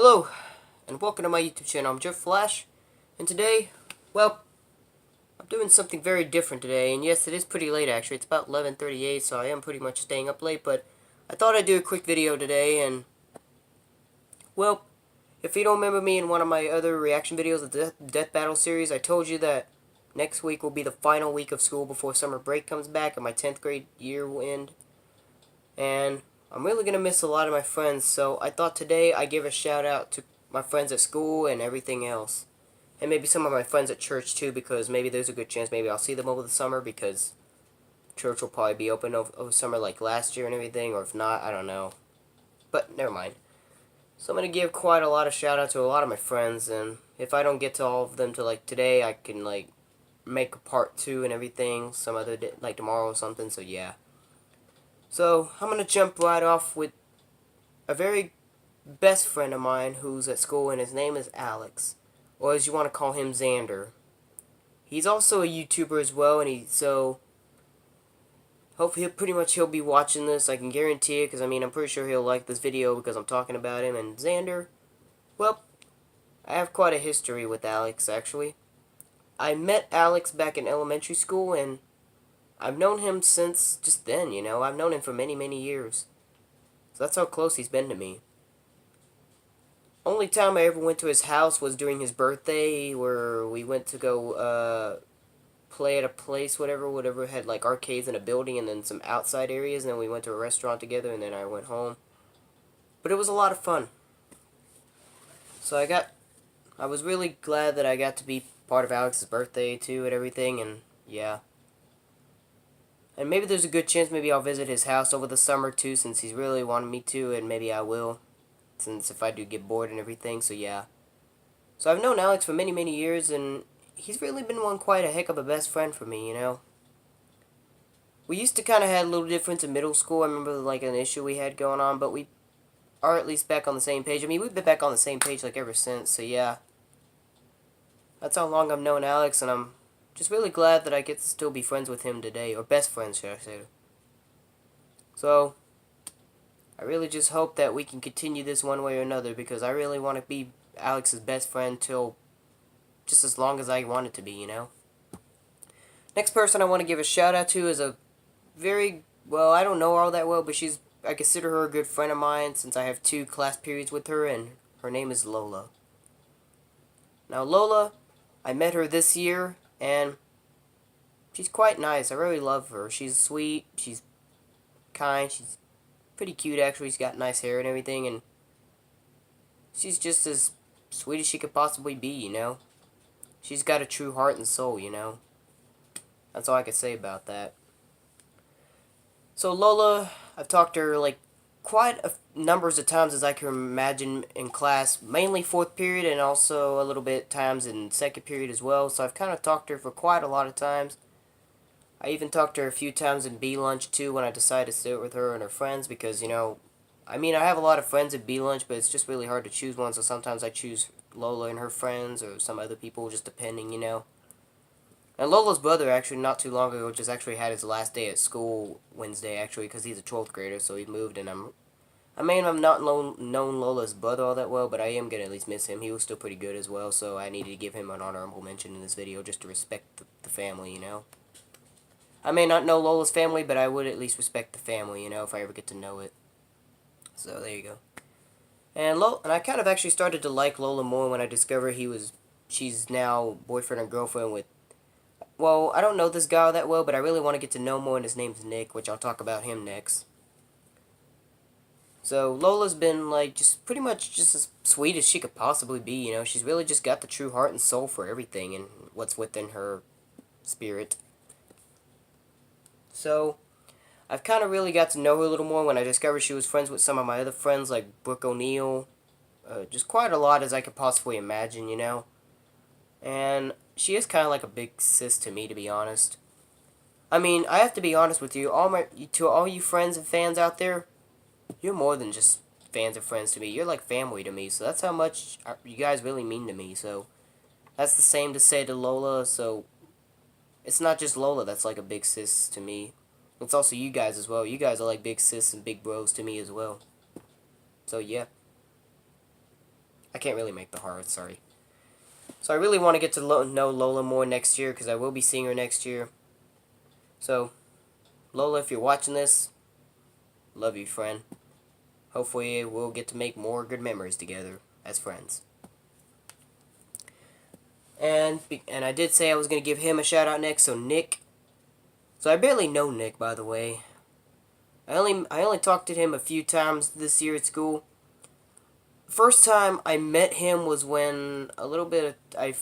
Hello, and welcome to my YouTube channel. I'm Jeff Flash, and today, well, I'm doing something very different today, and yes, it is pretty late actually. It's about 11:38, so I am pretty much staying up late, but I thought I'd do a quick video today, and, well, if you don't remember me in one of my other reaction videos of the Death Battle series, I told you that next week will be the final week of school before summer break comes back, and my 10th grade year will end, and I'm really going to miss a lot of my friends, so I thought today I'd give a shout out to my friends at school and everything else. And maybe some of my friends at church too, because maybe there's a good chance maybe I'll see them over the summer, because church will probably be open over summer like last year and everything, or if not, I don't know. But never mind. So I'm going to give quite a lot of shout out to a lot of my friends, and if I don't get to all of them to like today, I can like make a part 2 and everything some other day, like tomorrow or something, so yeah. So I'm going to jump right off with a very best friend of mine who's at school, and his name is Alex, or as you want to call him, Xander. He's also a YouTuber as well, and so hopefully he'll be watching this. I can guarantee it, because I mean I'm pretty sure he'll like this video because I'm talking about him. And Xander, well, I have quite a history with Alex actually. I met Alex back in elementary school, and I've known him since just then. I've known him for many years. So that's how close he's been to me. Only time I ever went to his house was during his birthday, where we went to go play at a place, whatever had like arcades in a building and then some outside areas, and then we went to a restaurant together, and then I went home. But it was a lot of fun. So I was really glad that I got to be part of Alex's birthday too and everything, and yeah. And maybe there's a good chance maybe I'll visit his house over the summer too, since he's really wanted me to, and maybe I will, since if I do get bored and everything, so yeah. So I've known Alex for many years, and he's really been quite a heck of a best friend for me. We used to kind of had a little difference in middle school. I remember like an issue we had going on, but we are at least back on the same page. I mean, we've been back on the same page like ever since, so yeah. That's how long I've known Alex, and I'm just really glad that I get to still be friends with him today, or best friends, should I say. So, I really just hope that we can continue this one way or another, because I really want to be Alex's best friend till just as long as I want it to be. Next person I want to give a shout out to is a very, well, I don't know her all that well, but I consider her a good friend of mine since I have 2 class periods with her, and her name is Lola. Now, Lola, I met her this year, and she's quite nice. I really love her. She's sweet, she's kind, she's pretty cute actually. She's got nice hair and everything, and she's just as sweet as she could possibly be. She's got a true heart and soul. That's all I could say about that. So Lola, I've talked to her like quite a numbers of times as I can imagine in class, mainly 4th period and also a little bit times in 2nd period as well. So I've kind of talked to her for quite a lot of times. I even talked to her a few times in B lunch too when I decided to sit with her and her friends, because I mean, I have a lot of friends at B lunch, but it's just really hard to choose one. So sometimes I choose Lola and her friends, or some other people, just depending. And Lola's brother, actually, not too long ago, just actually had his last day at school Wednesday, actually, because he's a 12th grader, so he moved, and I mean, I've not known Lola's brother all that well, but I am going to at least miss him. He was still pretty good as well, so I needed to give him an honorable mention in this video, just to respect the family. I may not know Lola's family, but I would at least respect the family, if I ever get to know it. So, there you go. And I kind of actually started to like Lola more when I discovered she's now boyfriend and girlfriend with, well, I don't know this guy that well, but I really want to get to know more, and his name's Nick, which I'll talk about him next. So Lola's been like just pretty much just as sweet as she could possibly be. She's really just got the true heart and soul for everything and what's within her spirit. So I've kind of really got to know her a little more when I discovered she was friends with some of my other friends, like Brooke O'Neill. Just quite a lot as I could possibly imagine. And she is kind of like a big sis to me, to be honest. I mean, I have to be honest with you, to all you friends and fans out there, you're more than just fans and friends to me. You're like family to me, so that's how much you guys really mean to me. So that's the same to say to Lola. So it's not just Lola that's like a big sis to me. It's also you guys as well. You guys are like big sis and big bros to me as well. So yeah. I can't really make the heart, sorry. So I really want to get to know Lola more next year, because I will be seeing her next year. So, Lola, if you're watching this, love you, friend. Hopefully we'll get to make more good memories together as friends. And I did say I was going to give him a shout out next, so Nick. So I barely know Nick, by the way. I only talked to him a few times this year at school. First time I met him was when I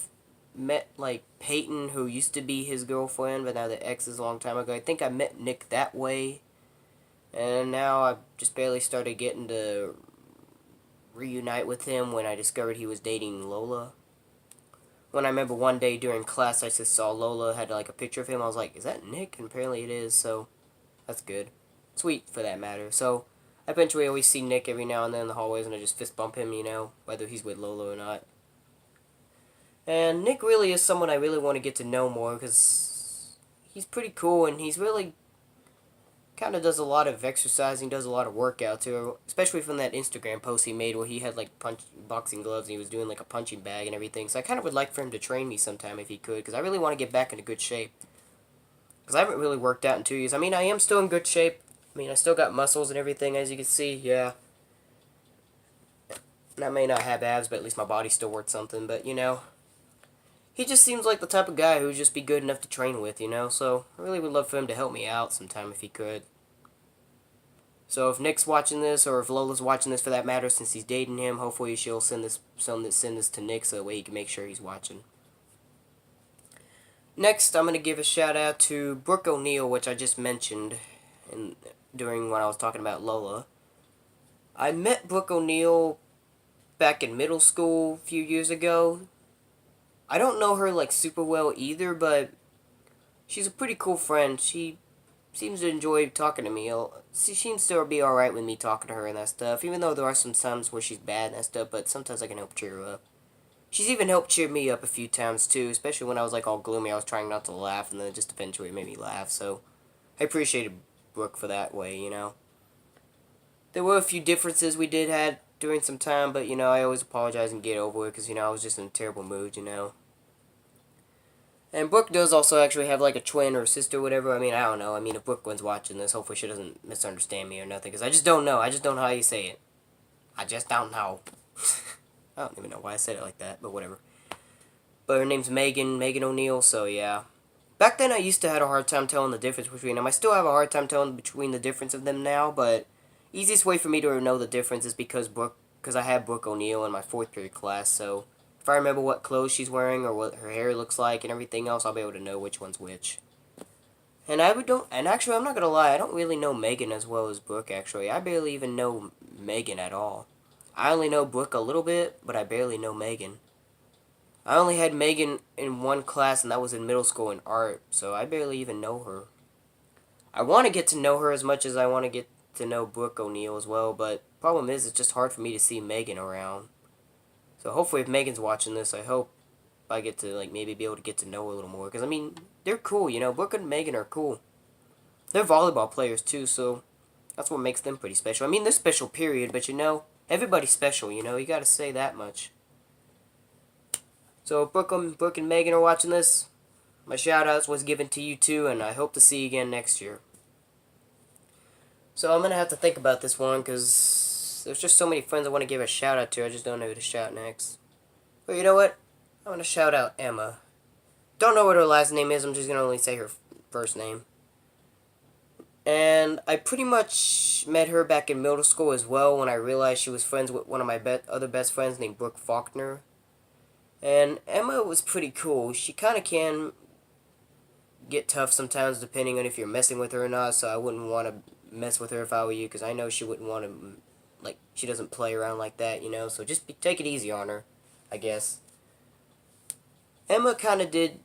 met like Peyton, who used to be his girlfriend, but now the ex is a long time ago. I think I met Nick that way, and now I just barely started getting to reunite with him when I discovered he was dating Lola. When I remember one day during class, I just saw Lola had like a picture of him. I was like, "Is that Nick?" And apparently it is. So that's good, sweet for that matter. So I eventually always see Nick every now and then in the hallways, and I just fist bump him, whether he's with Lola or not. And Nick really is someone I really want to get to know more, because he's pretty cool, and he's really kind of does a lot of exercising, does a lot of workout too, especially from that Instagram post he made where he had like boxing gloves and he was doing like a punching bag and everything. So I kind of would like for him to train me sometime if he could, because I really want to get back into good shape. Because I haven't really worked out in 2 years. I mean, I am still in good shape. I mean, I still got muscles and everything, as you can see, yeah. And I may not have abs, but at least my body's still worth something, but he just seems like the type of guy who would just be good enough to train with, so I really would love for him to help me out sometime if he could. So if Nick's watching this, or if Lola's watching this for that matter, since he's dating him, hopefully she'll send this to Nick so that way he can make sure he's watching. Next, I'm going to give a shout out to Brooke O'Neil, which I just mentioned during when I was talking about Lola. I met Brooke O'Neil back in middle school a few years ago. I don't know her like super well either, but she's a pretty cool friend. She seems to enjoy talking to me. She seems to be alright with me talking to her and that stuff, even though there are some times where she's bad and that stuff, but sometimes I can help cheer her up. She's even helped cheer me up a few times too, especially when I was like all gloomy. I was trying not to laugh, and then just eventually it made me laugh, so I appreciated Brooke for that way, There were a few differences we did had during some time, but I always apologize and get over it, because I was just in a terrible mood, And Brooke does also actually have like a twin or a sister or whatever. I mean, I don't know. I mean, if Brooke was watching this, hopefully she doesn't misunderstand me or nothing, because I just don't know. I just don't know how you say it. I just don't know. I don't even know why I said it like that, but whatever. But her name's Megan O'Neil, so yeah. Back then I used to have a hard time telling the difference between them. I still have a hard time telling between the difference of them now, but easiest way for me to know the difference is because I had Brooke O'Neil in my 4th period class, so if I remember what clothes she's wearing or what her hair looks like and everything else, I'll be able to know which one's which. And actually I'm not gonna lie, I don't really know Megan as well as Brooke actually. I barely even know Megan at all. I only know Brooke a little bit, but I barely know Megan. I only had Megan in one class, and that was in middle school in art, so I barely even know her. I want to get to know her as much as I want to get to know Brooke O'Neil as well, but problem is, it's just hard for me to see Megan around. So hopefully if Megan's watching this, I hope I get to like maybe be able to get to know her a little more, because I mean, they're cool, Brooke and Megan are cool. They're volleyball players too, so that's what makes them pretty special. I mean, they're special period, but everybody's special, you gotta say that much. So if Brooke and Megan are watching this, my shoutouts was given to you too, and I hope to see you again next year. So I'm going to have to think about this one, because there's just so many friends I want to give a shout out to, I just don't know who to shout next. But you know what? I'm going to shout out Emma. Don't know what her last name is, I'm just going to only say her first name. And I pretty much met her back in middle school as well, when I realized she was friends with one of my other best friends named Brooke Faulkner. And Emma was pretty cool. She kind of can get tough sometimes depending on if you're messing with her or not, so I wouldn't want to mess with her if I were you, because I know she wouldn't want to, like, she doesn't play around like that, so just take it easy on her, I guess. Emma kind of did.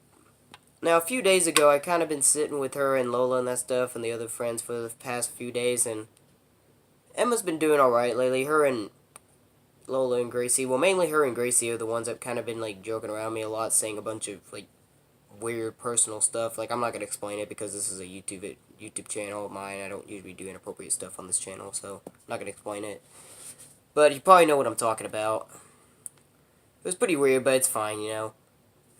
Now, a few days ago, I kind of been sitting with her and Lola and that stuff and the other friends for the past few days, and Emma's been doing alright lately. Her and Lola and Gracie, well, mainly her and Gracie are the ones that kind of been, like, joking around me a lot, saying a bunch of, like, weird personal stuff. Like, I'm not gonna explain it because this is a YouTube channel of mine. I don't usually do inappropriate stuff on this channel, so I'm not gonna explain it. But you probably know what I'm talking about. It was pretty weird, but it's fine, you know.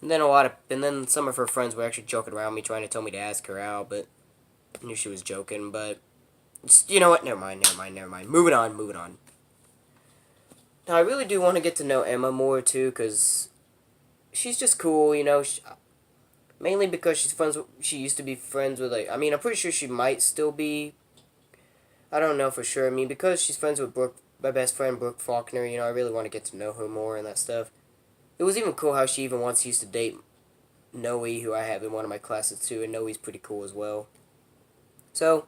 And then some of her friends were actually joking around me, trying to tell me to ask her out, but I knew she was joking. But you know what? Never mind. Moving on. Now I really do want to get to know Emma more too, cause she's just cool, you know. Mainly because she used to be friends with like. I mean, I'm pretty sure she might still be. I don't know for sure. I mean, because she's friends with Brooke, my best friend Brooke Faulkner. You know, I really want to get to know her more and that stuff. It was even cool how she even once used to date Noe, who I have in one of my classes too, and Noe's pretty cool as well. So,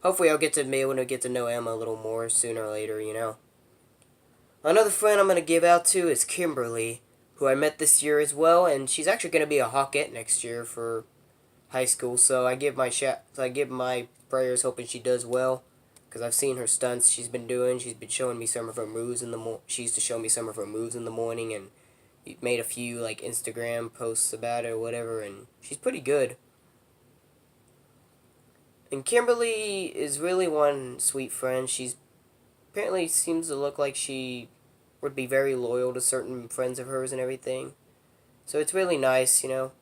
hopefully I'll get to be able to get to know Emma a little more sooner or later, you know. Another friend I'm going to give out to is Kimberly, who I met this year as well, and she's actually going to be a Hawkette next year for high school, so I give my prayers hoping she does well, because I've seen her stunts she's been doing. She's been showing me some of her moves she used to show me some of her moves in the morning, and made a few like Instagram posts about it or whatever, and she's pretty good. And Kimberly is really one sweet friend. She's apparently seems to look like she would be very loyal to certain friends of hers and everything. So it's really nice, you know.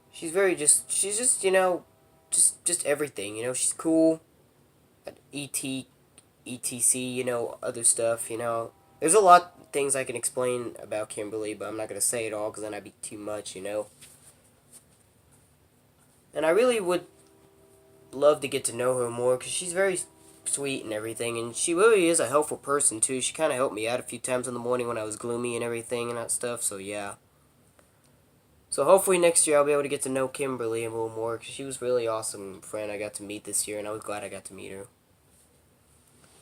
She's just, you know, just everything, you know. She's cool. etc, you know, other stuff, you know. There's a lot of things I can explain about Kimberly, but I'm not going to say it all because then I'd be too much, you know. And I really would love to get to know her more because she's very sweet and everything, and she really is a helpful person too. She kind of helped me out a few times in the morning when I was gloomy and everything and that stuff, so yeah. So hopefully next year I'll be able to get to know Kimberly a little more because she was really awesome friend I got to meet this year, and I was glad I got to meet her.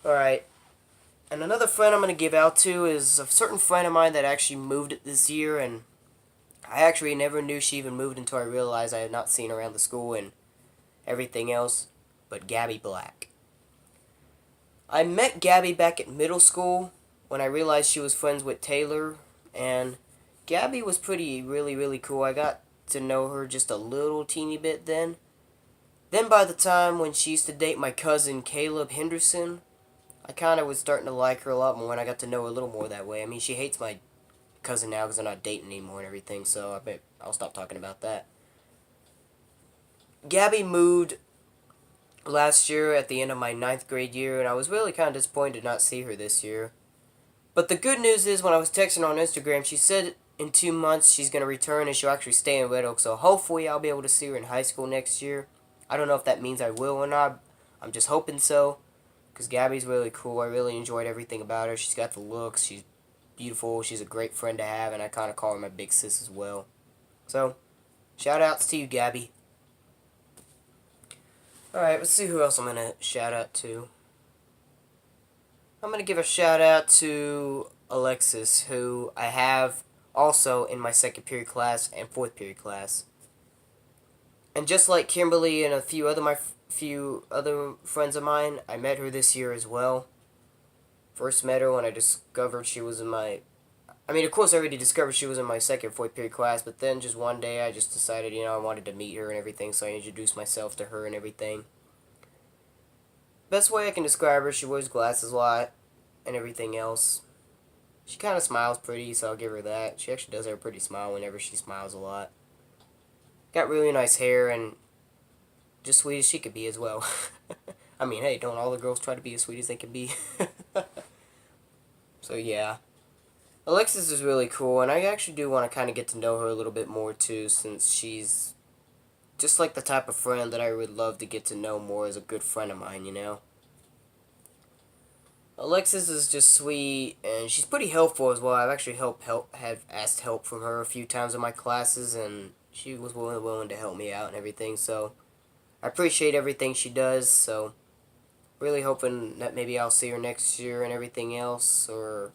Alright, and another friend I'm going to give out to is a certain friend of mine that actually moved this year, and I actually never knew she even moved until I realized I had not seen her around the school and everything else, but Gabby Black. I met Gabby back at middle school when I realized she was friends with Taylor, and Gabby was really cool. I got to know her just a little teeny bit then. Then by the time when she used to date my cousin Caleb Henderson, I kind of was starting to like her a lot more when I got to know her a little more that way. I mean, she hates my cousin now because they're not dating anymore and everything, so I bet I'll stop talking about that. Gabby moved last year at the end of my 9th grade year, and I was really kind of disappointed to not see her this year. But the good news is when I was texting her on Instagram, she said in 2 months she's going to return and she'll actually stay in Red Oak, so hopefully I'll be able to see her in high school next year. I don't know if that means I will or not. I'm just hoping so, because Gabby's really cool. I really enjoyed everything about her. She's got the looks, she's beautiful, she's a great friend to have, and I kind of call her my big sis as well. So, shout outs to you, Gabby. Alright, let's see who else I'm going to shout out to. I'm going to give a shout out to Alexis, who I have also in my 2nd period class and 4th period class. And just like Kimberly and a few other friends of mine, I met her this year as well. First met her when I discovered she was in my... I mean, of course I already discovered she was in my 2nd, 4th period class, but then just one day I just decided, you know, I wanted to meet her and everything, so I introduced myself to her and everything. Best way I can describe her, she wears glasses a lot and everything else. She kind of smiles pretty, so I'll give her that. She actually does have a pretty smile whenever she smiles a lot. Got really nice hair and just sweet as she could be as well. I mean, hey, don't all the girls try to be as sweet as they can be? So yeah. Alexis is really cool, and I actually do want to kind of get to know her a little bit more too, since she's just like the type of friend that I would love to get to know more as a good friend of mine, you know? Alexis is just sweet, and she's pretty helpful as well. I've actually have asked help from her a few times in my classes, and she was willing to help me out and everything, so I appreciate everything she does, so really hoping that maybe I'll see her next year and everything else, or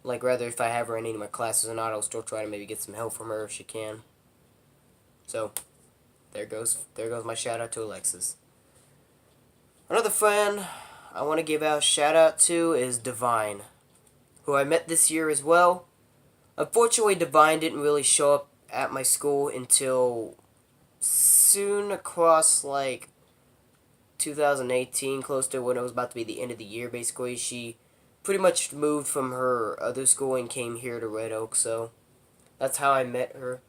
like rather if I have her in any of my classes or not, I'll still try to maybe get some help from her if she can. So, there goes my shout out to Alexis. Another friend I want to give out a shout out to is Divine, who I met this year as well. Unfortunately, Divine didn't really show up at my school until soon across like 2018, close to when it was about to be the end of the year. Basically, she pretty much moved from her other school and came here to Red Oak, so that's how I met her.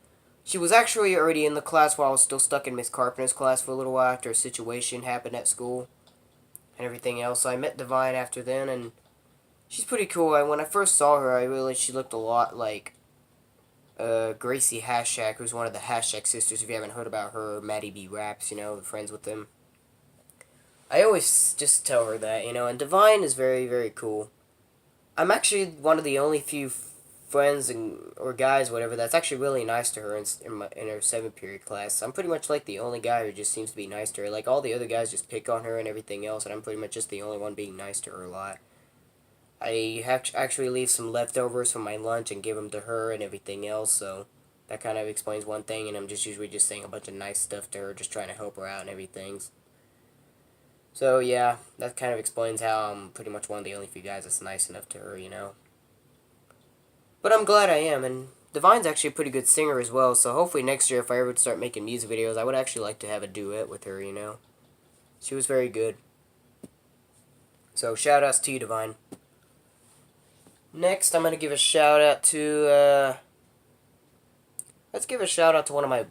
She was actually already in the class while I was still stuck in Miss Carpenter's class for a little while after a situation happened at school and everything else. So I met Divine after then, and she's pretty cool. When I first saw her, I realized she looked a lot like Gracie Hashak, who's one of the Hashak sisters. If you haven't heard about her, Maddie B. Raps, friends with them. I always just tell her that, and Divine is very, very cool. I'm actually one of the only few friends or guys, whatever, that's actually really nice to her in her 7th period class. I'm pretty much like the only guy who just seems to be nice to her. Like, all the other guys just pick on her and everything else, and I'm pretty much just the only one being nice to her a lot. I actually leave some leftovers from my lunch and give them to her and everything else, so that kind of explains one thing, and I'm just usually just saying a bunch of nice stuff to her, just trying to help her out and everything. So, yeah, that kind of explains how I'm pretty much one of the only few guys that's nice enough to her. But I'm glad I am, and Divine's actually a pretty good singer as well, so hopefully next year if I ever start making music videos, I would actually like to have a duet with her. She was very good. So, shout-outs to you, Divine. Next, I'm going to give a shout-out to, let's give a shout-out to one of my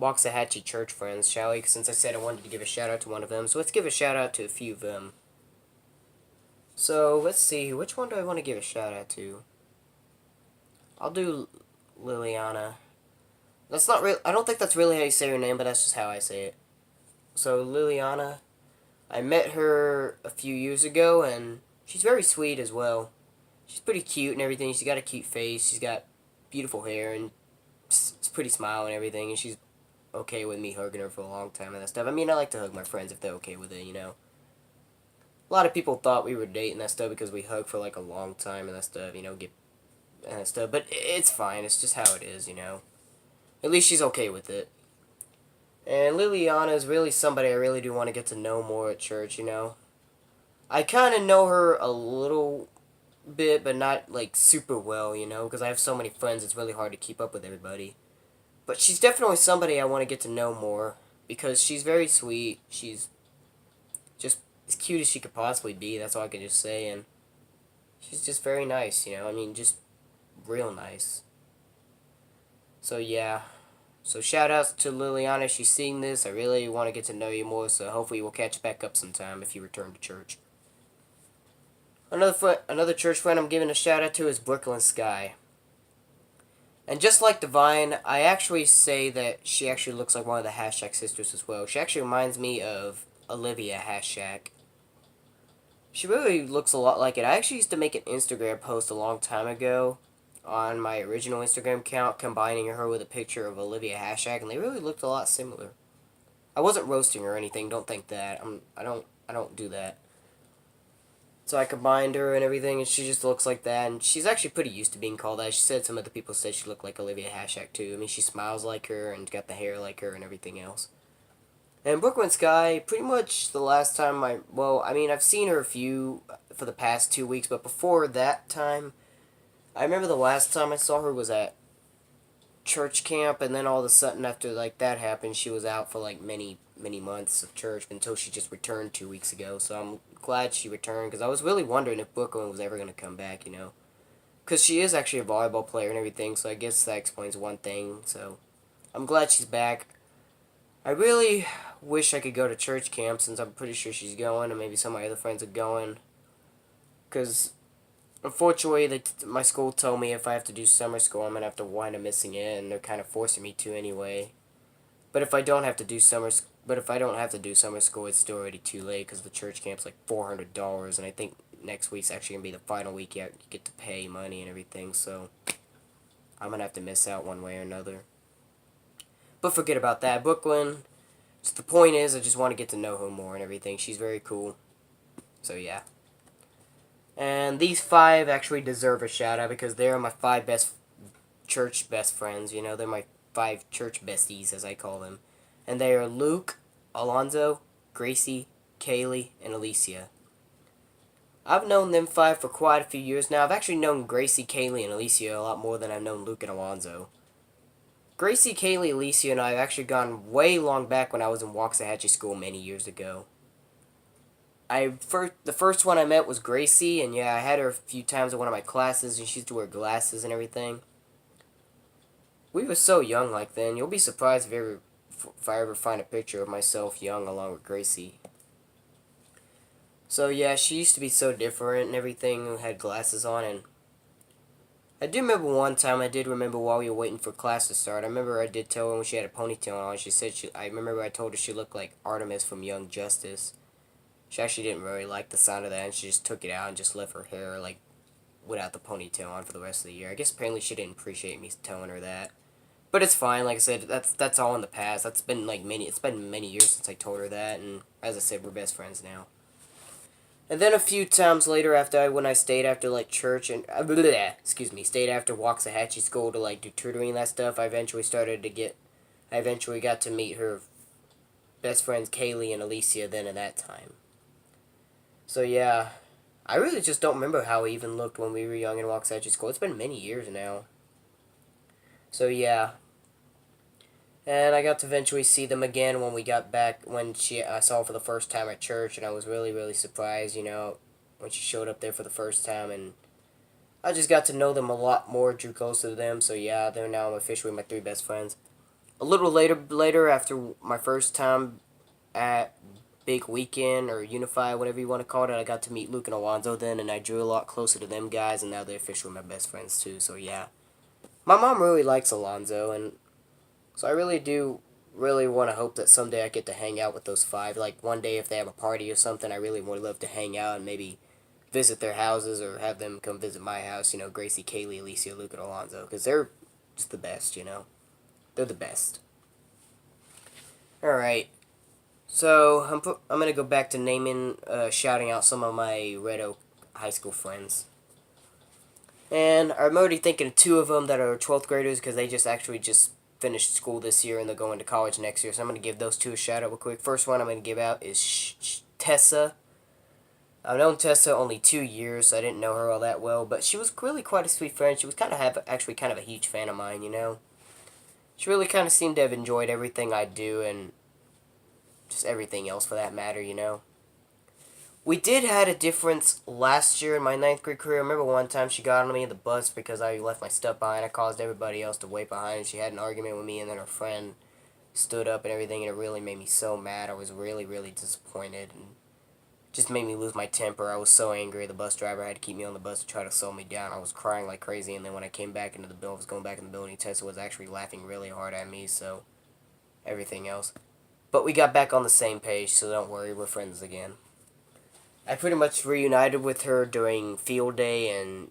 Waxahachie church friends, shall we? Since I said I wanted to give a shout-out to one of them, so let's give a shout-out to a few of them. So, let's see, which one do I want to give a shout-out to? I'll do Liliana. That's not real. I don't think that's really how you say her name, but that's just how I say it. So, Liliana, I met her a few years ago, and she's very sweet as well. She's pretty cute and everything. She's got a cute face. She's got beautiful hair and it's pretty smile and everything. And she's okay with me hugging her for a long time and that stuff. I mean, I like to hug my friends if they're okay with it. A lot of people thought we were dating that stuff because we hugged for like a long time and that stuff. Get and that stuff. But it's fine. It's just how it is. At least she's okay with it. And Liliana is really somebody I really do want to get to know more at church. I kind of know her a little bit, but not like super well, because I have so many friends, it's really hard to keep up with everybody. But she's definitely somebody I want to get to know more, because she's very sweet, she's just as cute as she could possibly be, that's all I can just say, and she's just very nice, just real nice. So yeah, so shout outs to Liliana if she's seeing this, I really want to get to know you more, so hopefully we'll catch back up sometime if you return to church. Another church friend I'm giving a shout out to is Brooklyn Sky. And just like Divine, I actually say that she actually looks like one of the Hashak sisters as well. She actually reminds me of Olivia Hashak. She really looks a lot like it. I actually used to make an Instagram post a long time ago on my original Instagram account combining her with a picture of Olivia Hashak, and they really looked a lot similar. I wasn't roasting her or anything, don't think that. I don't do that. So I combined her and everything, and she just looks like that. And she's actually pretty used to being called that. She said some other people said she looked like Olivia Hashak too. I mean, she smiles like her and got the hair like her and everything else. And Brooklyn Sky, pretty much the last time I've seen her a few for the past 2 weeks, but before that time, I remember the last time I saw her was at church camp, and then all of a sudden after like that happened, she was out for like many months of church until she just returned 2 weeks ago. So I'm glad she returned, because I was really wondering if Brooklyn was ever going to come back, because she is actually a volleyball player and everything, so I guess that explains one thing. So I'm glad she's back. I really wish I could go to church camp, since I'm pretty sure she's going, and maybe some of my other friends are going, because unfortunately, my school told me if I have to do summer school, I'm going to have to wind up missing it, and they're kind of forcing me to anyway. But if I don't have to do summer school, it's still already too late, because the church camp's like $400, and I think next week's actually going to be the final week you get to pay money and everything, so I'm going to have to miss out one way or another. But forget about that. Brooklyn, just the point is, I just want to get to know her more and everything. She's very cool. So yeah. And these 5 actually deserve a shout out, because they're my 5 church best friends, they're my 5 church besties, as I call them. And they are Luke, Alonzo, Gracie, Kaylee, and Alicia. I've known them 5 for quite a few years now. I've actually known Gracie, Kaylee, and Alicia a lot more than I've known Luke and Alonzo. Gracie, Kaylee, Alicia, and I have actually gone way long back when I was in Waxahachie School many years ago. the first one I met was Gracie, and yeah, I had her a few times in one of my classes, and she used to wear glasses and everything. We were so young like then. You'll be surprised if I ever find a picture of myself young along with Gracie. So yeah, she used to be so different and everything. Had glasses on, and I do remember one time. I did remember while we were waiting for class to start. I remember I did tell her when she had a ponytail on. She said she. I remember I told her she looked like Artemis from Young Justice. She actually didn't really like the sound of that, and she just took it out and just left her hair like without the ponytail on for the rest of the year. I guess apparently she didn't appreciate me telling her that. But it's fine. Like I said, that's all in the past. That's been like many. It's been many years since I told her that, and as I said, we're best friends now. And then a few times later, when I stayed after like church and stayed after Waxahachie school to like do tutoring and that stuff, I eventually got to meet her best friends Kaylee and Alicia then at that time. So yeah, I really just don't remember how we even looked when we were young in Waxahachie school. It's been many years now. So yeah, and I got to eventually see them again when we got back, I saw her for the first time at church, and I was really, really surprised, when she showed up there for the first time, and I just got to know them a lot more, drew closer to them, so yeah, they're now officially my three best friends. A little later after my first time at Big Weekend, or Unify, whatever you want to call it, I got to meet Luke and Alonzo then, and I drew a lot closer to them guys, and now they're officially my best friends too, so yeah. My mom really likes Alonzo, and so I really do really want to hope that someday I get to hang out with those five. Like one day if they have a party or something, I really would love to hang out and maybe visit their houses or have them come visit my house. Gracie, Kaylee, Alicia, Luke, and Alonzo, because they're just the best. They're the best. All right. So I'm gonna go back to shouting out some of my Red Oak high school friends. And I'm already thinking of two of them that are 12th graders because they just finished school this year and they're going to college next year. So I'm going to give those two a shout out real quick. First one I'm going to give out is Tessa. I've known Tessa only 2 years, so I didn't know her all that well, but she was really quite a sweet friend. She was kind of a huge fan of mine. She really kind of seemed to have enjoyed everything I do and just everything else for that matter. We did had a difference last year in my ninth grade career. I remember one time she got on me in the bus because I left my stuff behind. I caused everybody else to wait behind. And she had an argument with me, and then her friend stood up and everything, and it really made me so mad. I was really, really disappointed, and just made me lose my temper. I was so angry. The bus driver had to keep me on the bus to try to slow me down. I was crying like crazy, and then when I came back into the building, I was going back in the building, Tessa was actually laughing really hard at me, so everything else. But we got back on the same page, so don't worry, we're friends again. I pretty much reunited with her during field day, and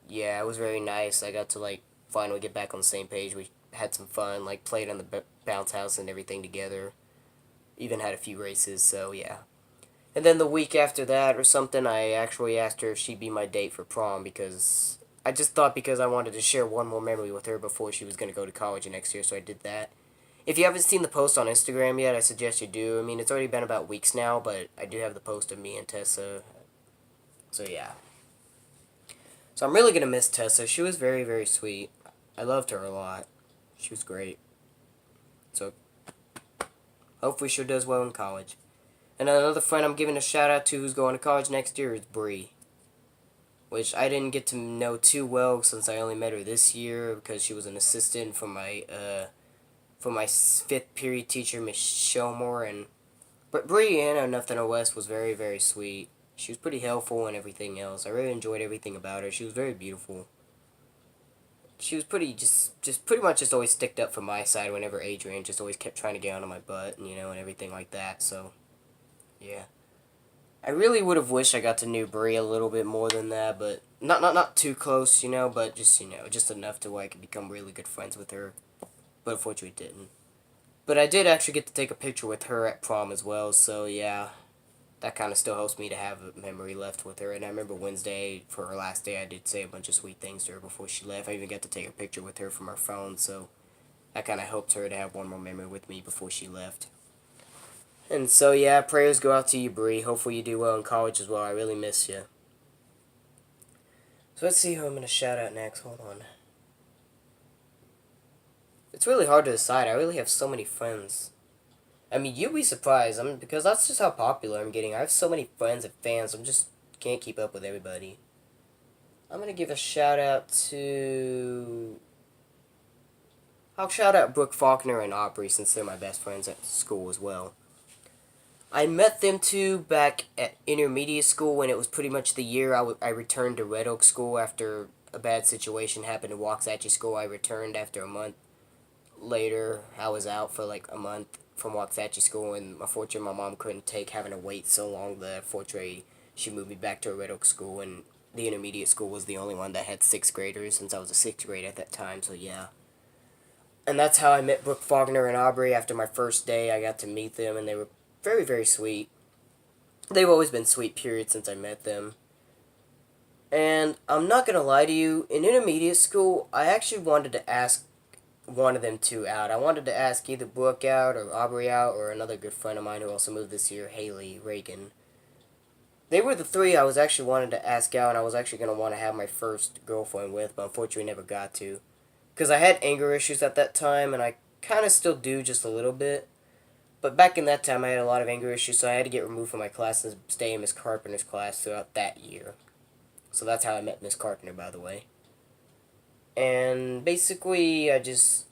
yeah, it was very nice. I got to finally get back on the same page. We had some fun, played on the bounce house and everything together. Even had a few races, so yeah. And then the week after that or something, I actually asked her if she'd be my date for prom because I just thought because I wanted to share one more memory with her before she was going to go to college next year, so I did that. If you haven't seen the post on Instagram yet, I suggest you do. I mean, it's already been about weeks now, but I do have the post of me and Tessa. So, yeah. So, I'm really going to miss Tessa. She was very, very sweet. I loved her a lot. She was great. So, hopefully she does well in college. And another friend I'm giving a shout out to who's going to college next year is Bree. Which I didn't get to know too well since I only met her this year because she was an assistant for my fifth period teacher, Miss Shellmore, but Brianna, Nothing or West, was very, very sweet. She was pretty helpful and everything else. I really enjoyed everything about her. She was very beautiful. She was pretty much just always sticked up for my side whenever Adrian just always kept trying to get onto my butt, and everything like that, so, yeah. I really would have wished I got to know Brie a little bit more than that, but not too close, but just enough to where I could become really good friends with her. But unfortunately didn't. But I did actually get to take a picture with her at prom as well, so yeah, that kind of still helps me to have a memory left with her. And I remember Wednesday, for her last day, I did say a bunch of sweet things to her before she left. I even got to take a picture with her from her phone, so that kind of helped her to have one more memory with me before she left. And so yeah, prayers go out to you, Bree. Hopefully you do well in college as well. I really miss you. So let's see who I'm going to shout out next. Hold on. It's really hard to decide. I really have so many friends. I mean, you'd be surprised. Because that's just how popular I'm getting. I have so many friends and fans. I'm just can't keep up with everybody. I'm gonna give a shout out to. I'll shout out Brooke Faulkner and Aubrey since they're my best friends at school as well. I met them two back at intermediate school when it was pretty much the year I returned to Red Oak School after a bad situation happened at Waxahachie School. I returned after a month later. I was out for like a month from Waxahachie School, and unfortunately my mom couldn't take having to wait so long that unfortunately she moved me back to a Red Oak School, and the intermediate school was the only one that had 6th graders since I was a 6th grade at that time, so yeah. And that's how I met Brooke Faulkner and Aubrey. After my first day, I got to meet them, and they were very, very sweet. They've always been sweet, period, since I met them. And I'm not gonna lie to you, in intermediate school, I actually wanted to ask one of them two out. I wanted to ask either Brooke out or Aubrey out or another good friend of mine who also moved this year, Haley Reagan. They were the three I was actually wanted to ask out, and I was actually gonna want to have my first girlfriend with, but unfortunately never got to. Because I had anger issues at that time, and I kind of still do just a little bit. But back in that time, I had a lot of anger issues, so I had to get removed from my class and stay in Miss Carpenter's class throughout that year. So that's how I met Miss Carpenter, by the way. And basically, I just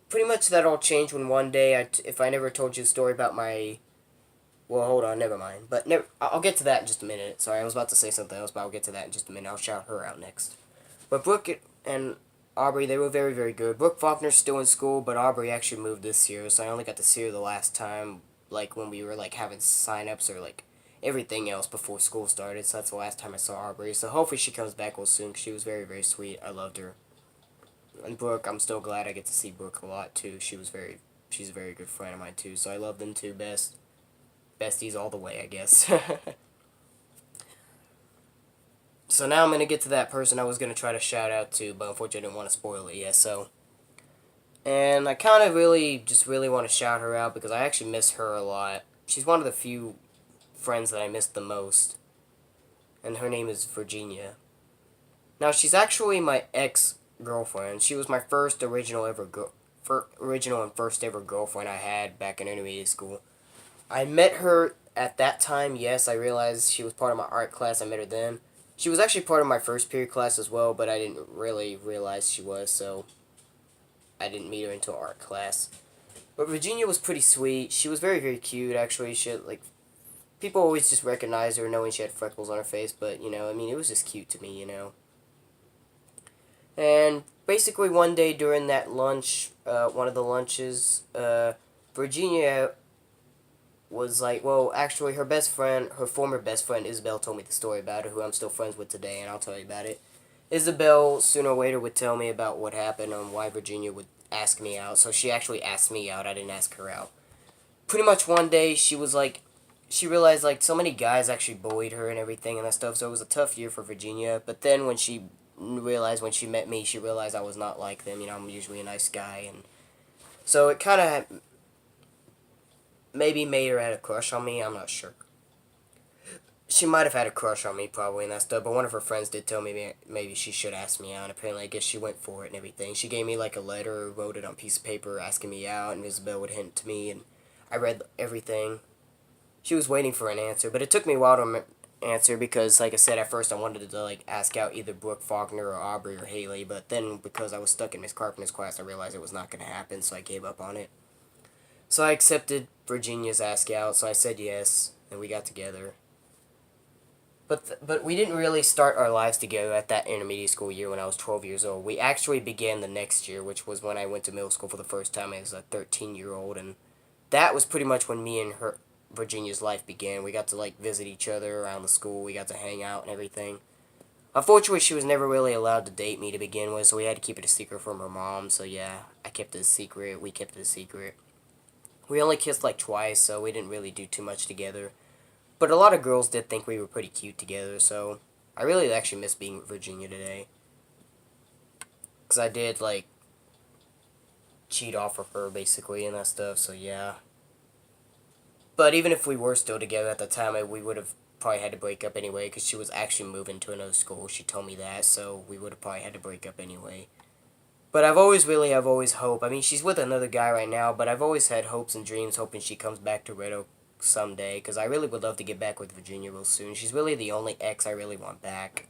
pretty much that all changed when one day, if I never told you the story about my. Well, hold on, never mind. But I'll get to that in just a minute. Sorry, I was about to say something else, but I'll get to that in just a minute. I'll shout her out next. But Brooke and Aubrey, they were very, very good. Brooke Faulkner's still in school, but Aubrey actually moved this year, so I only got to see her the last time, like when we were like having sign-ups or like everything else before school started. So that's the last time I saw Aubrey. So hopefully she comes back real soon. 'Cause she was very, very sweet. I loved her. And Brooke, I'm still glad I get to see Brooke a lot too. She's a very good friend of mine too. So I love them two besties all the way, I guess. So now I'm gonna get to that person I was gonna try to shout out to, but unfortunately I didn't want to spoil it yet. So, and I kind of really want to shout her out because I actually miss her a lot. She's one of the few friends that I miss the most, and her name is Virginia. Now she's actually my ex-girlfriend. She was my first original and first ever girlfriend I had back in intermediate school. I met her at that time. Yes, I realized she was part of my art class. I met her then. She was actually part of my first period class as well, but I didn't really realize she was, so I didn't meet her until art class. But Virginia was pretty sweet. She was very, very cute, actually. She had, like, people always just recognized her knowing she had freckles on her face, but, I mean, it was just cute to me. And basically one day during that lunch, one of the lunches, Virginia was like, well, actually, her former best friend, Isabel, told me the story about her, who I'm still friends with today, and I'll tell you about it. Isabel, sooner or later, would tell me about what happened and why Virginia would ask me out, so she actually asked me out, I didn't ask her out. Pretty much one day, she was like, she realized, like, so many guys actually bullied her and everything and that stuff, so it was a tough year for Virginia, but then when she met me, she realized I was not like them, I'm usually a nice guy, and so it kind of maybe made her had a crush on me, I'm not sure. She might have had a crush on me probably and that stuff, but one of her friends did tell me maybe she should ask me out, and apparently I guess she went for it and everything. She gave me like a letter, wrote it on a piece of paper asking me out, and Isabel would hint to me, and I read everything. She was waiting for an answer, but it took me a while to answer because, like I said, at first I wanted to like ask out either Brooke Faulkner or Aubrey or Haley, but then because I was stuck in Miss Carpenter's class, I realized it was not going to happen, so I gave up on it. So I accepted Virginia's ask out, so I said yes, and we got together. But we didn't really start our lives together at that intermediate school year when I was 12 years old. We actually began the next year, which was when I went to middle school for the first time as a 13-year-old, and that was pretty much when me and her Virginia's life began. We got to like visit each other around the school. We got to hang out and everything. Unfortunately, she was never really allowed to date me to begin with, so we had to keep it a secret from her mom. So yeah, I kept it a secret. We kept it a secret. We only kissed like twice, so we didn't really do too much together. But a lot of girls did think we were pretty cute together, so I really actually miss being with Virginia today. Because I did, like, cheat off of her, basically, and that stuff, so yeah. But even if we were still together at the time, we would have probably had to break up anyway, because she was actually moving to another school. She told me that, so we would have probably had to break up anyway. But I've always hope. I mean, she's with another guy right now, but I've always had hopes and dreams, hoping she comes back to Red Oak someday, because I really would love to get back with Virginia real soon. She's really the only ex I really want back.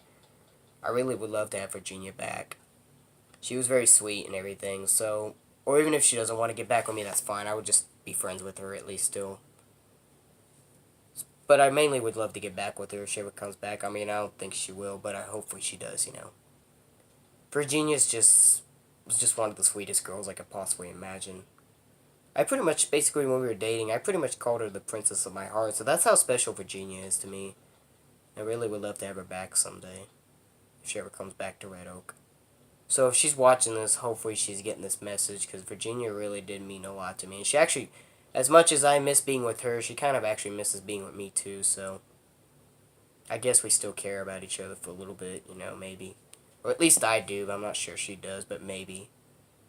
I really would love to have Virginia back. She was very sweet and everything, so... Or even if she doesn't want to get back with me, that's fine. I would just be friends with her, at least, still. But I mainly would love to get back with her if she ever comes back. I mean, I don't think she will, but hopefully she does, you know. Virginia's was just one of the sweetest girls I could possibly imagine. I pretty much, basically, when we were dating, I pretty much called her the princess of my heart, so that's how special Virginia is to me. I really would love to have her back someday, if she ever comes back to Red Oak. So if she's watching this, hopefully she's getting this message, because Virginia really did mean a lot to me. And she actually, as much as I miss being with her, she kind of actually misses being with me too, so... I guess we still care about each other for a little bit, you know, maybe. Or at least I do, but I'm not sure she does, but maybe.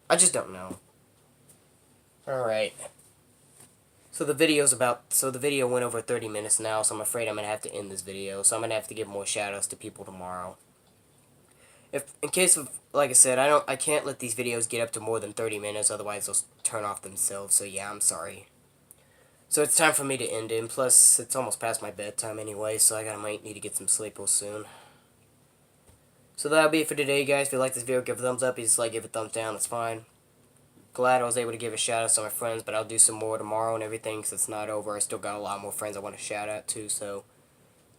I just don't know. Alright. So the video went over 30 minutes now, so I'm afraid I'm going to have to end this video. So I'm going to have to give more shoutouts to people tomorrow. In case of, like I said, I can't let these videos get up to more than 30 minutes, otherwise they'll turn off themselves, so yeah, I'm sorry. So it's time for me to end it, and plus, it's almost past my bedtime anyway, so might need to get some sleep real soon. So that'll be it for today, guys. If you like this video, give it a thumbs up. If you dislike, give it a thumbs down, that's fine. Glad I was able to give a shout out to my friends, but I'll do some more tomorrow and everything, because it's not over. I still got a lot more friends I want to shout out to, so...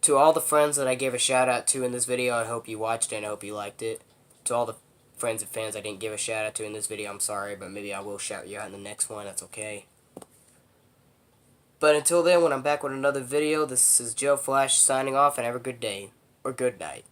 To all the friends that I gave a shout out to in this video, I hope you watched it and I hope you liked it. To all the friends and fans I didn't give a shout out to in this video, I'm sorry, but maybe I will shout you out in the next one, that's okay. But until then, when I'm back with another video, this is Joe Flash signing off, and have a good day, or good night.